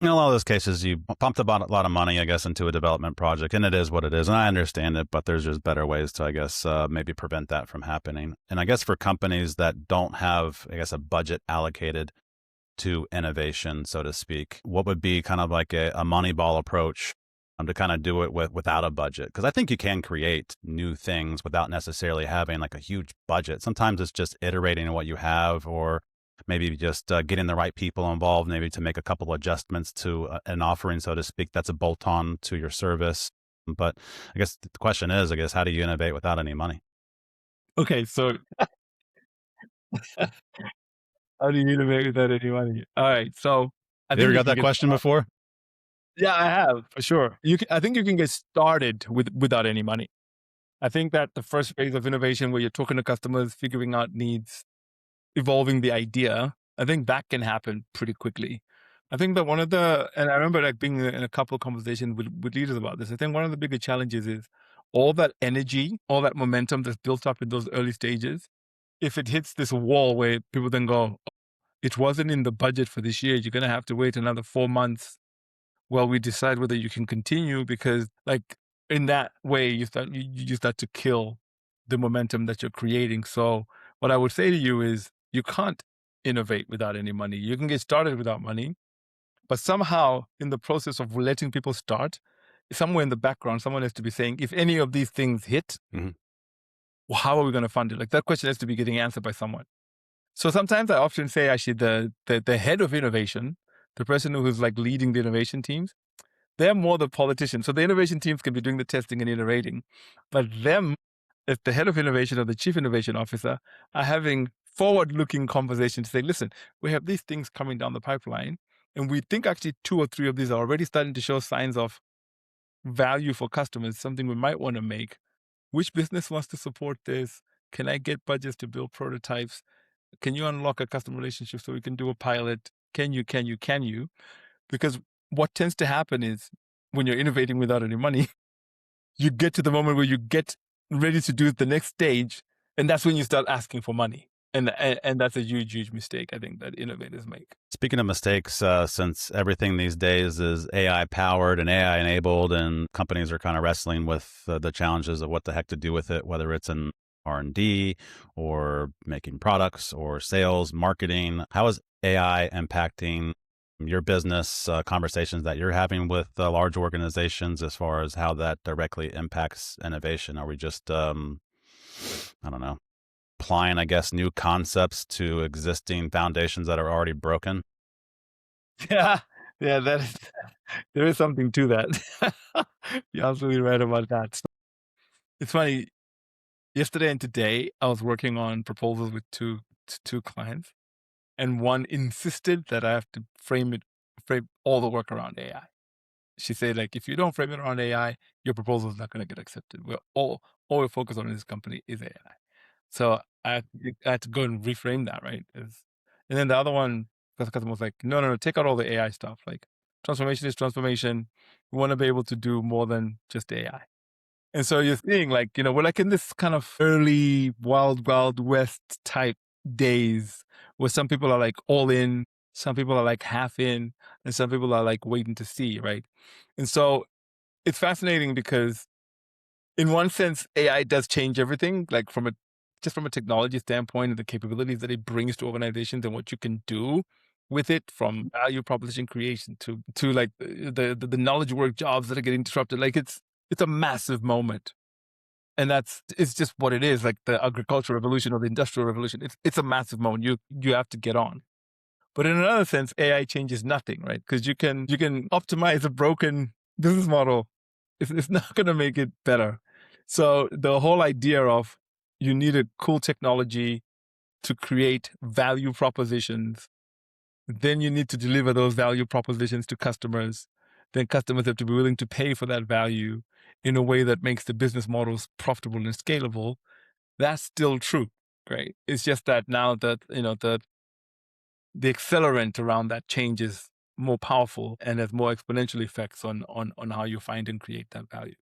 In a lot of those cases, you pumped about a lot of money, I guess, into a development project, and it is what it is. And I understand it, but there's just better ways to, I guess, maybe prevent that from happening. And I guess for companies that don't have, I guess, a budget allocated to innovation, so to speak, what would be kind of like a Moneyball approach to kind of do it without a budget? Because I think you can create new things without necessarily having like a huge budget. Sometimes it's just iterating on what you have, or maybe just getting the right people involved, maybe to make a couple adjustments to an offering, so to speak, that's a bolt on to your service. But I guess the question is, I guess, how do you innovate without any money? Okay, so how do you innovate without any money? All right, so I You ever think you got can that get question started. before? Yeah, I have for sure. I think you can get started without any money. I think that the first phase of innovation, where you're talking to customers, figuring out needs, evolving the idea, I think that can happen pretty quickly. I think that and I remember like being in a couple of conversations with leaders about this. I think one of the bigger challenges is all that energy, all that momentum that's built up in those early stages. If it hits this wall where people then go, it wasn't in the budget for this year, you're going to have to wait another 4 months while we decide whether you can continue, because like in that way you start to kill the momentum that you're creating. So what I would say to you is you can't innovate without any money. You can get started without money, but somehow in the process of letting people start, somewhere in the background someone has to be saying, if any of these things hit, Hmm. well, how are we going to fund it? Like that question has to be getting answered by someone. So sometimes I often say actually the head of innovation, the person who's like leading the innovation teams, they're more the politicians. So the innovation teams can be doing the testing and iterating, but them, as the head of innovation or the chief innovation officer, are having forward-looking conversations to say, listen, we have these things coming down the pipeline, and we think actually two or three of these are already starting to show signs of value for customers, something we might want to make. Which business wants to support this? Can I get budgets to build prototypes? Can you unlock a customer relationship so we can do a pilot? Can you? Because what tends to happen is when you're innovating without any money, you get to the moment where you get ready to do the next stage, and that's when you start asking for money. And that's a huge mistake I think that innovators make. Speaking of mistakes, since everything these days is AI powered and AI enabled, and companies are kind of wrestling with the challenges of what the heck to do with it, whether it's in R&D or making products or sales, marketing, how is AI impacting your business conversations that you're having with large organizations as far as how that directly impacts innovation? Are we just, I don't know, applying, I guess, new concepts to existing foundations that are already broken? Yeah, yeah, that is, there is something to that. You're absolutely right about that. So it's funny. Yesterday and today, I was working on proposals with two clients, and one insisted that I have to frame all the work around AI. She said, like, if you don't frame it around AI, your proposal is not going to get accepted. All we're focused on in this company is AI. So I had to go and reframe that, right? And then the other one, because the customer was like, no, take out all the AI stuff. Like, transformation is transformation. We want to be able to do more than just AI. And so you're seeing, like, we're like in this kind of early wild west type days where some people are like all in, some people are like half in, and some people are like waiting to see, right? And so it's fascinating because in one sense, AI does change everything, like from a technology standpoint and the capabilities that it brings to organizations and what you can do with it, from value proposition creation to like the knowledge work jobs that are getting disrupted. Like it's a massive moment. And it's just what it is, like the agricultural revolution or the industrial revolution. It's a massive moment. You have to get on. But in another sense, AI changes nothing, right? Because you can optimize a broken business model. It's not going to make it better. So the whole idea of you need a cool technology to create value propositions, then you need to deliver those value propositions to customers. Then customers have to be willing to pay for that value in a way that makes the business models profitable and scalable. That's still true, right? It's just that now that the accelerant around that change is more powerful and has more exponential effects on how you find and create that value.